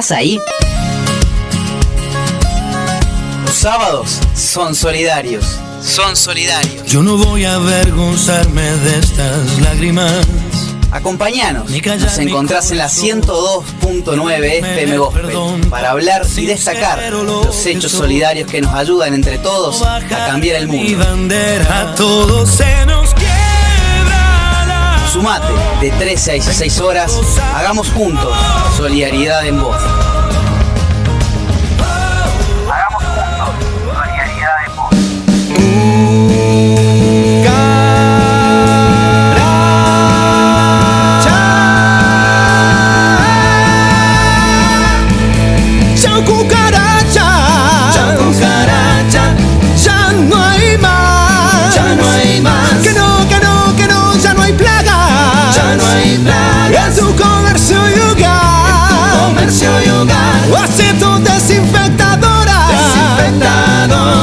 ¿Estás ahí? Los sábados son solidarios. Son solidarios. Yo no voy a avergonzarme de estas lágrimas. Acompáñanos, nos encontrás en la 102.9 FM Gospel para hablar y destacar los hechos solidarios que nos ayudan entre todos a cambiar el mundo. Sumate de 13 a 16 horas, hagamos juntos solidaridad en voz. Hagamos juntos solidaridad en voz.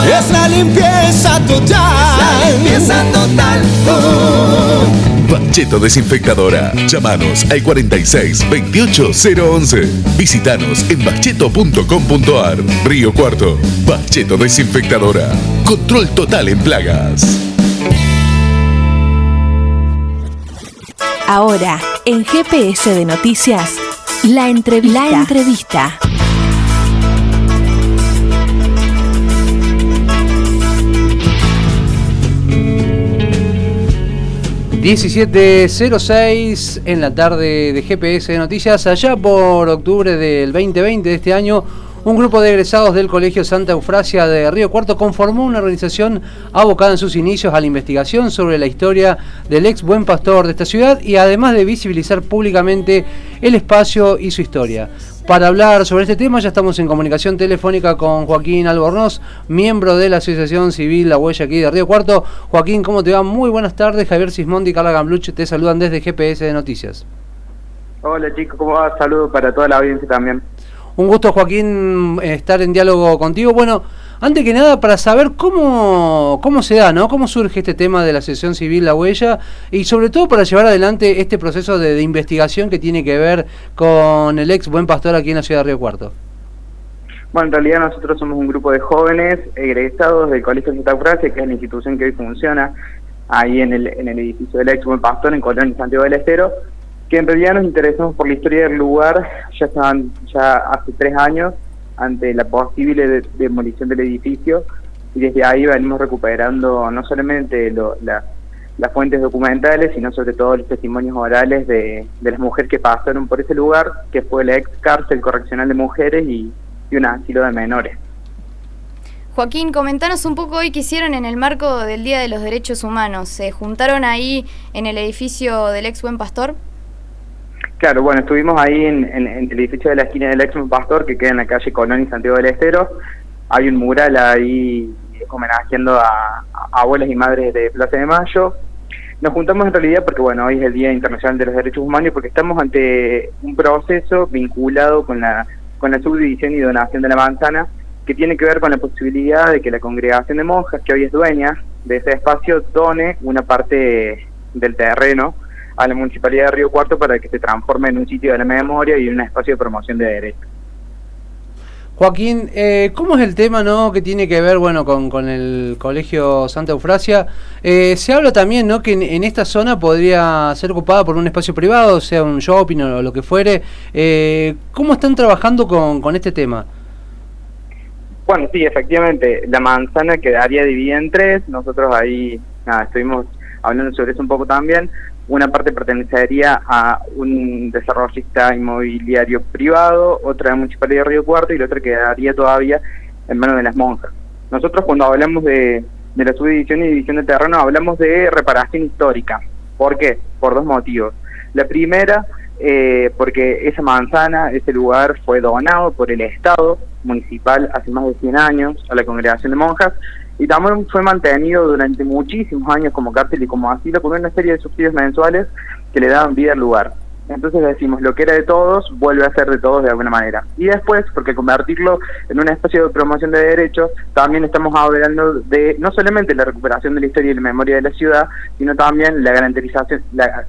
Es la limpieza total. Bacheto Desinfectadora. Llámanos al 46 28 011. Visítanos en bacheto.com.ar. Río Cuarto. Bacheto Desinfectadora. Control total en plagas. Ahora, en GPS de Noticias, la entrevista. 17:06 en la tarde de GPS de Noticias. Allá por octubre del 2020 de este año, un grupo de egresados del Colegio Santa Eufrasia de Río Cuarto conformó una organización abocada en sus inicios a la investigación sobre la historia del ex buen pastor de esta ciudad y además de visibilizar públicamente el espacio y su historia. Para hablar sobre este tema ya estamos en comunicación telefónica con Joaquín Albornoz, miembro de la Asociación Civil La Huella aquí de Río Cuarto. Joaquín, ¿cómo te va? Muy buenas tardes. Javier Sismondi y Carla Gambluch te saludan desde GPS de Noticias. Hola chicos, ¿cómo va? Saludos para toda la audiencia también. Un gusto, Joaquín, estar en diálogo contigo. Bueno, antes que nada, para saber cómo se da, ¿no? Cómo surge este tema de la Asociación Civil La Huella y sobre todo para llevar adelante este proceso de investigación que tiene que ver con el ex buen pastor aquí en la ciudad de Río Cuarto. Bueno, en realidad nosotros somos un grupo de jóvenes egresados del Colegio Santa Eufrasia, que es la institución que hoy funciona ahí en el edificio del ex buen pastor en Colón y Santiago del Estero, que en realidad nos interesamos por la historia del lugar ya hace 3 años ante la posible demolición del edificio, y desde ahí venimos recuperando no solamente las fuentes documentales, sino sobre todo los testimonios orales de las mujeres que pasaron por ese lugar, que fue la ex cárcel correccional de mujeres y un asilo de menores. Joaquín, comentanos un poco hoy qué hicieron en el marco del Día de los Derechos Humanos. ¿Se juntaron ahí en el edificio del ex buen pastor? Claro, bueno, estuvimos ahí en el edificio de la esquina del ex pastor, que queda en la calle Colón y Santiago del Estero. Hay un mural ahí homenajeando a abuelas y madres de Plaza de Mayo. Nos juntamos en realidad porque, bueno, hoy es el Día Internacional de los Derechos Humanos y porque estamos ante un proceso vinculado con la subdivisión y donación de la manzana, que tiene que ver con la posibilidad de que la congregación de monjas, que hoy es dueña de ese espacio, done una parte del terreno a la Municipalidad de Río Cuarto para que se transforme en un sitio de la memoria y un espacio de promoción de derechos. Joaquín, ¿cómo es el tema, no, que tiene que ver, bueno, con el Colegio Santa Eufrasia? Se habla también, ¿no?, que en esta zona podría ser ocupada por un espacio privado, sea un shopping o lo que fuere. ¿Cómo están trabajando con este tema? Bueno, sí, efectivamente, la manzana quedaría dividida en 3. Nosotros ahí estuvimos hablando sobre eso un poco también. Una parte pertenecería a un desarrollista inmobiliario privado, otra de la Municipalidad de Río Cuarto y la otra quedaría todavía en manos de las monjas. Nosotros cuando hablamos de la subdivisión y división de terreno hablamos de reparación histórica. ¿Por qué? Por 2 motivos. La primera, porque esa manzana, ese lugar fue donado por el Estado municipal hace más de 100 años a la congregación de monjas, y también fue mantenido durante muchísimos años como cárcel y como asilo por una serie de subsidios mensuales que le daban vida al lugar. Entonces decimos, lo que era de todos vuelve a ser de todos de alguna manera. Y después, porque convertirlo en un espacio de promoción de derechos, también estamos hablando de no solamente la recuperación de la historia y la memoria de la ciudad, sino también la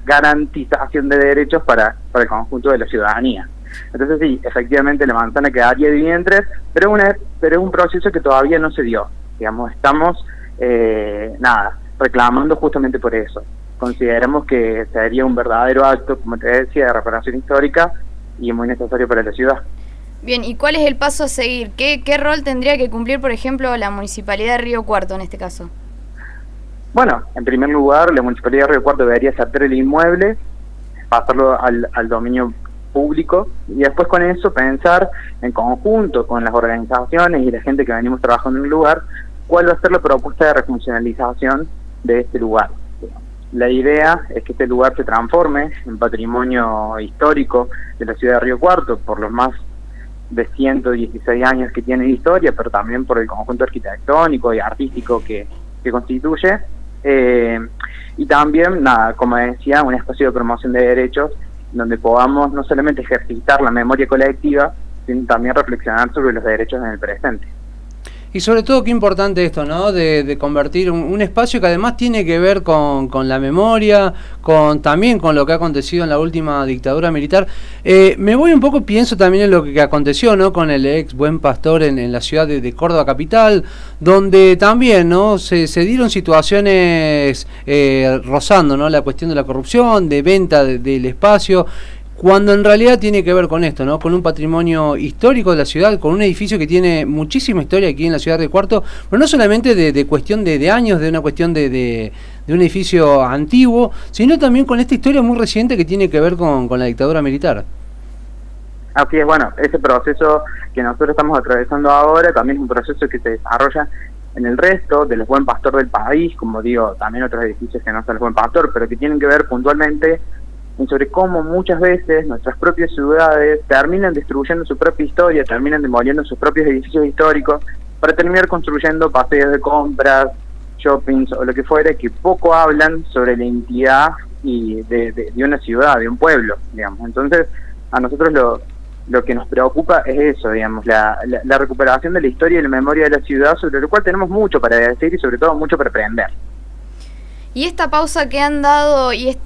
garantización de derechos para el conjunto de la ciudadanía. Entonces sí, efectivamente la manzana quedaría dividida en 3, pero es un proceso que todavía no se dio. Digamos, estamos reclamando justamente por eso. Consideramos que sería un verdadero acto, como te decía, de reparación histórica y muy necesario para la ciudad. Bien, ¿y cuál es el paso a seguir? ¿Qué rol tendría que cumplir, por ejemplo, la Municipalidad de Río Cuarto en este caso? Bueno, en primer lugar, la Municipalidad de Río Cuarto debería sacar el inmueble, pasarlo al dominio público y después con eso pensar en conjunto con las organizaciones y la gente que venimos trabajando en el lugar, cuál va a ser la propuesta de refuncionalización de este lugar. La idea es que este lugar se transforme en patrimonio histórico de la ciudad de Río Cuarto por los más de 116 años que tiene de historia, pero también por el conjunto arquitectónico y artístico que constituye, y también, como decía, un espacio de promoción de derechos donde podamos no solamente ejercitar la memoria colectiva, sino también reflexionar sobre los derechos en el presente. Y sobre todo, qué importante esto, ¿no? De convertir un espacio que además tiene que ver con la memoria, también con lo que ha acontecido en la última dictadura militar. Me voy un poco, pienso también en lo que aconteció, ¿no? Con el ex Buen Pastor en la ciudad de Córdoba capital, donde también, ¿no? Se dieron situaciones rozando, ¿no? La cuestión de la corrupción, de venta del espacio, cuando en realidad tiene que ver con esto, ¿no? Con un patrimonio histórico de la ciudad, con un edificio que tiene muchísima historia aquí en la ciudad de Río Cuarto, pero no solamente de cuestión de años, de una cuestión de un edificio antiguo, sino también con esta historia muy reciente que tiene que ver con la dictadura militar. Así es, bueno, ese proceso que nosotros estamos atravesando ahora también es un proceso que se desarrolla en el resto de los Buen Pastor del país, como digo, también otros edificios que no son los Buen Pastor, pero que tienen que ver puntualmente sobre cómo muchas veces nuestras propias ciudades terminan destruyendo su propia historia, terminan demoliendo sus propios edificios históricos para terminar construyendo paseos de compras, shoppings o lo que fuera, que poco hablan sobre la identidad y de una ciudad, de un pueblo, digamos. Entonces, a nosotros lo que nos preocupa es eso, digamos, la recuperación de la historia y la memoria de la ciudad, sobre lo cual tenemos mucho para decir y sobre todo mucho para aprender. Y esta pausa que han dado y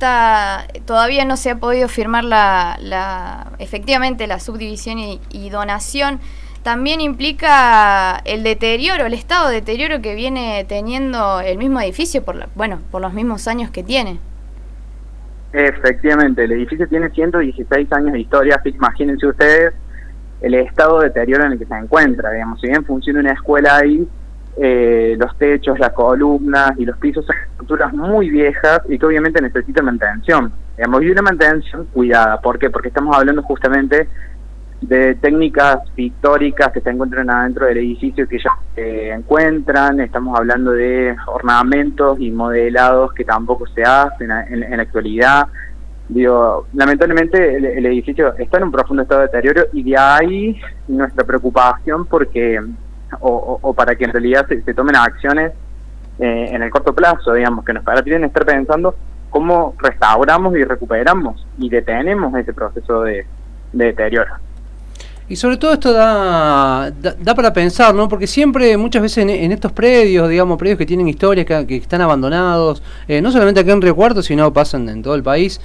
todavía no se ha podido firmar efectivamente la subdivisión y donación, también implica el deterioro, el estado de deterioro que viene teniendo el mismo edificio por los mismos años que tiene. Efectivamente, el edificio tiene 116 años de historia, así que imagínense ustedes el estado de deterioro en el que se encuentra, digamos, si bien funciona una escuela ahí, los techos, las columnas y los pisos son estructuras muy viejas y que obviamente necesitan mantención, digamos, y una mantención cuidada. ¿Por qué? Porque estamos hablando justamente de técnicas pictóricas que se encuentran adentro del edificio que ya se encuentran, estamos hablando de ornamentos y modelados que tampoco se hacen en la actualidad. Digo, lamentablemente el edificio está en un profundo estado de deterioro y de ahí nuestra preocupación porque o para que en realidad se tomen acciones en el corto plazo, digamos, que nos permiten estar pensando cómo restauramos y recuperamos y detenemos ese proceso de deterioro. Y sobre todo esto da para pensar, ¿no? Porque siempre, muchas veces en estos predios, digamos, predios que tienen historias, que están abandonados, no solamente acá en Río Cuarto, sino pasan en todo el país,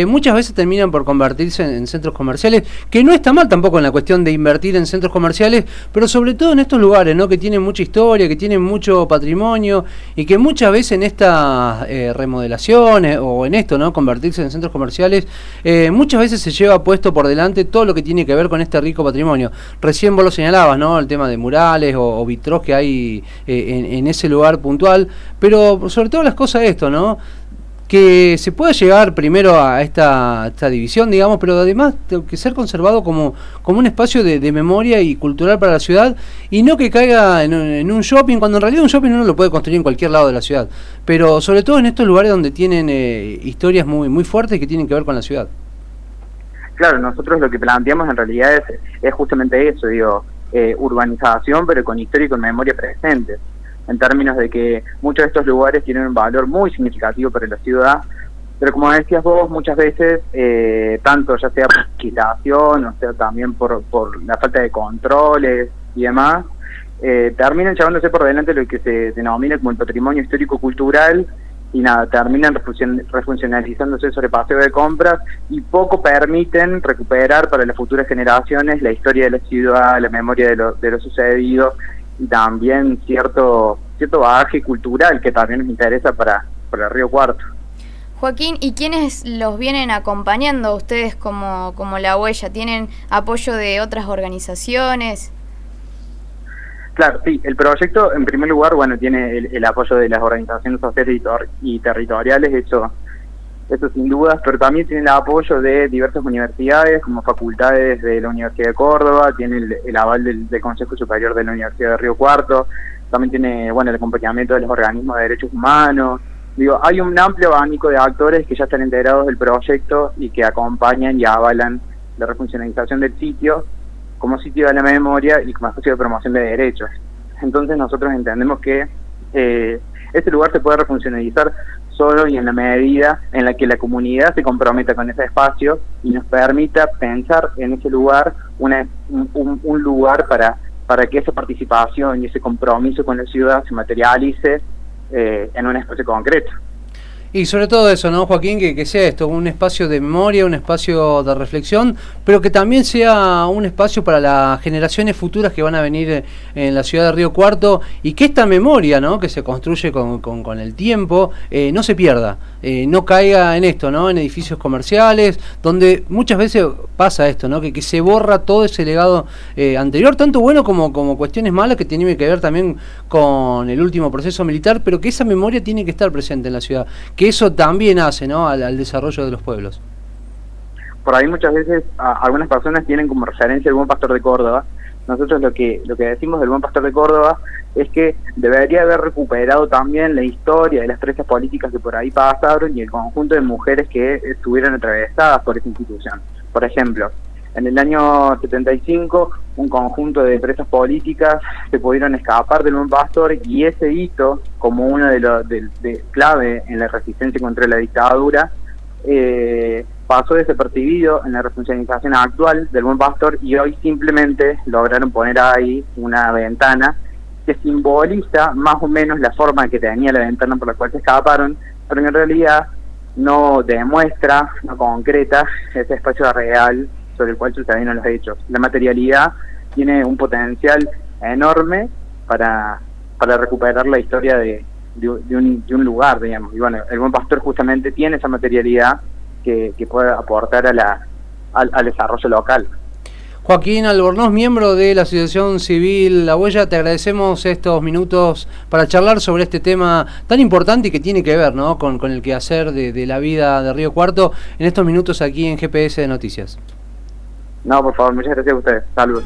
muchas veces terminan por convertirse en centros comerciales, que no está mal tampoco en la cuestión de invertir en centros comerciales, pero sobre todo en estos lugares, ¿no? Que tienen mucha historia, que tienen mucho patrimonio, y que muchas veces en estas remodelaciones, o en esto, ¿no? Convertirse en centros comerciales, muchas veces se lleva puesto por delante todo lo que tiene que ver con este rico patrimonio. Recién vos lo señalabas, ¿no? El tema de murales o vitrós que hay en ese lugar puntual, pero sobre todo las cosas esto, ¿no? Que se pueda llegar primero a esta división, digamos, pero además tiene que ser conservado como un espacio de memoria y cultural para la ciudad, y no que caiga en un shopping, cuando en realidad un shopping uno lo puede construir en cualquier lado de la ciudad, pero sobre todo en estos lugares donde tienen historias muy, muy fuertes que tienen que ver con la ciudad. Claro, nosotros lo que planteamos en realidad es justamente eso, digo, urbanización, pero con historia y con memoria presentes, en términos de que muchos de estos lugares tienen un valor muy significativo para la ciudad, pero como decías vos, muchas veces, tanto ya sea por legislación, o sea también por la falta de controles y demás, terminan llevándose por delante lo que se denomina como el patrimonio histórico-cultural, y nada, terminan refuncionalizándose sobre paseo de compras y poco permiten recuperar para las futuras generaciones la historia de la ciudad, la memoria de lo sucedido y también cierto bagaje cultural que también nos interesa para Río Cuarto. Joaquín, ¿y quiénes los vienen acompañando a ustedes como La Huella? ¿Tienen apoyo de otras organizaciones? Claro, sí, el proyecto en primer lugar, bueno, tiene el apoyo de las organizaciones sociales y territoriales, eso sin dudas, pero también tiene el apoyo de diversas universidades, como facultades de la Universidad de Córdoba, tiene el aval del Consejo Superior de la Universidad de Río Cuarto, también tiene, bueno, el acompañamiento de los organismos de derechos humanos. Digo, hay un amplio abanico de actores que ya están enterados del proyecto y que acompañan y avalan la refuncionalización del sitio como sitio de la memoria y como espacio de promoción de derechos. Entonces nosotros entendemos que este lugar se puede refuncionalizar solo y en la medida en la que la comunidad se comprometa con ese espacio y nos permita pensar en ese lugar un lugar para que esa participación y ese compromiso con la ciudad se materialice en un espacio concreto. Y sobre todo eso, ¿no, Joaquín? Que sea esto, un espacio de memoria, un espacio de reflexión, pero que también sea un espacio para las generaciones futuras que van a venir en la ciudad de Río Cuarto y que esta memoria, ¿no?, que se construye con el tiempo, no se pierda, no caiga en esto, ¿no?, en edificios comerciales, donde muchas veces pasa esto, ¿no?, que se borra todo ese legado anterior, tanto bueno como cuestiones malas que tienen que ver también con el último proceso militar, pero que esa memoria tiene que estar presente en la ciudad, que eso también hace, ¿no?, al desarrollo de los pueblos. Por ahí muchas veces algunas personas tienen como referencia el Buen Pastor de Córdoba. Nosotros lo que decimos del Buen Pastor de Córdoba es que debería haber recuperado también la historia de las presas políticas que por ahí pasaron y el conjunto de mujeres que estuvieron atravesadas por esa institución. Por ejemplo, en el año 75, un conjunto de presas políticas se pudieron escapar del Buen Pastor y ese hito, como uno de clave en la resistencia contra la dictadura, pasó desapercibido en la refuncionalización actual del Buen Pastor y hoy simplemente lograron poner ahí una ventana que simboliza más o menos la forma que tenía la ventana por la cual se escaparon, pero en realidad no demuestra, no concreta ese espacio real sobre el cual sucedieron los hechos. La materialidad tiene un potencial enorme para recuperar la historia de un lugar, digamos. Y bueno, el Buen Pastor justamente tiene esa materialidad que puede aportar al desarrollo local. Joaquín Albornoz, miembro de la Asociación Civil La Huella, te agradecemos estos minutos para charlar sobre este tema tan importante y que tiene que ver, ¿no?, con el quehacer de la vida de Río Cuarto en estos minutos aquí en GPS de Noticias. No, por favor, muchas gracias a ustedes. Saludos.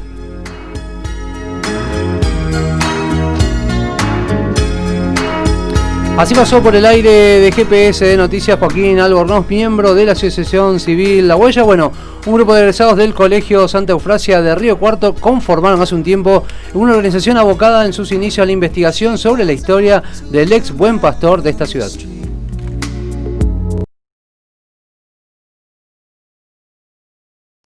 Así pasó por el aire de GPS de Noticias Joaquín Albornoz, miembro de la Asociación Civil La Huella. Bueno, un grupo de egresados del Colegio Santa Eufrasia de Río Cuarto conformaron hace un tiempo una organización abocada en sus inicios a la investigación sobre la historia del ex Buen Pastor de esta ciudad.